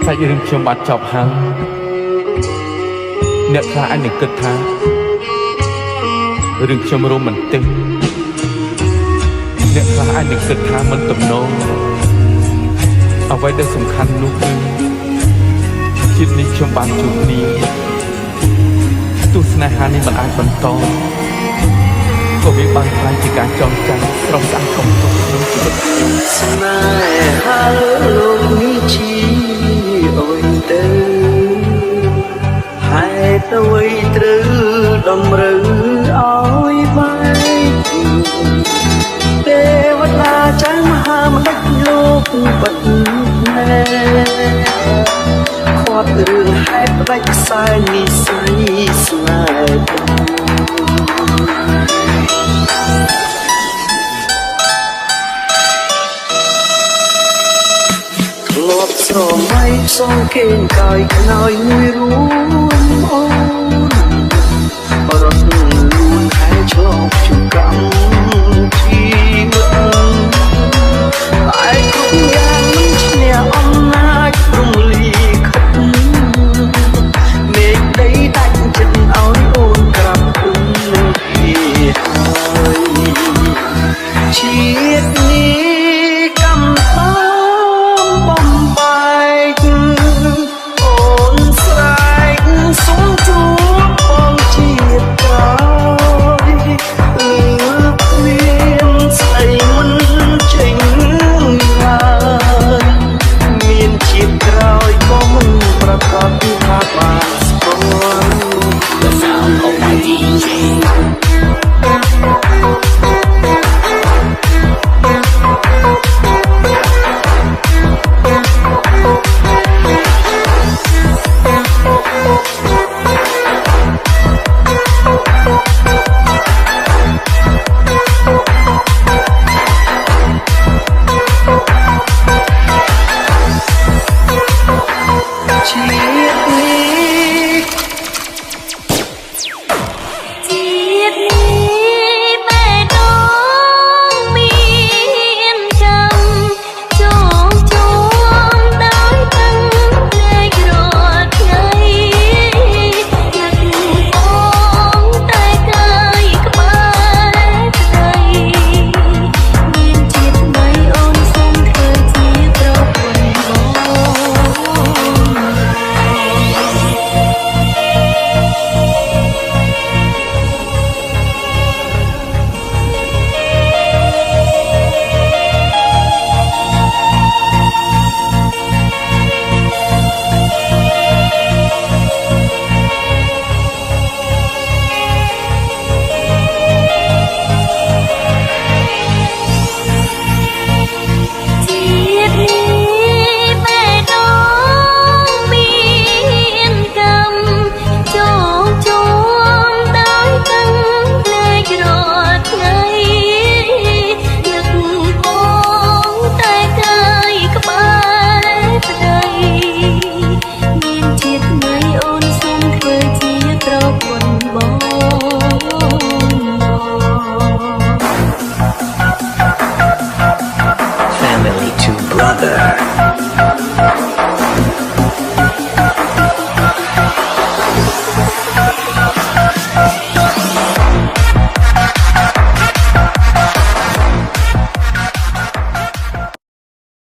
សាច់រឿងខ្ញុំបាត់ចប់ហើយអ្នកខ្លះអាចនឹងគិតថារឿងខ្ញុំរ៉ូមែនទិកអ្នកខ្លះអាចនឹងគិតថាមិនទំនងអ្វីដែលសំខាន់នោះគឺជាតិនេះខ្ញុំបានជួបគ្នាទស្សនៈនេះមិនអាចបន្តក៏វាបានខ្លាយជាការចងចាំស្រស់ស្អាតកំទុកក្នុងជីវិតស្នេហាលោកនេះជាអូនទៅហេតុអ្វីត្រូវតម្រូវឲ្យបែកទេវតាចាំមហាម្ដេចលោកបាត់ណែខាត់រឿងហេតុផ្ដាច់ខ្សែនិស័យស្នេហ៍ធ្លាប់ស្រមៃផ្សងគេងកាយខ្នើយមួយរួមអូនរត់លួនខែឆ្លងជកម្មជីវិតតែគ្រប់យ៉ាងមិនឈ្នះអំណាចរំលាខិតមេឃដីដាច់ចិត្តឲ្យអូនក្រាបគុំនឹងពីហើយជាតិនេះកម្មបំបែកអូនស្រែកសូមជួបបងជាតិក្រោយមានស្អីមិនចេញហើយមានជាតិក្រោយក៏មិនប្រកាសថាបានស្គាល់ The sound of my DJ Family to brother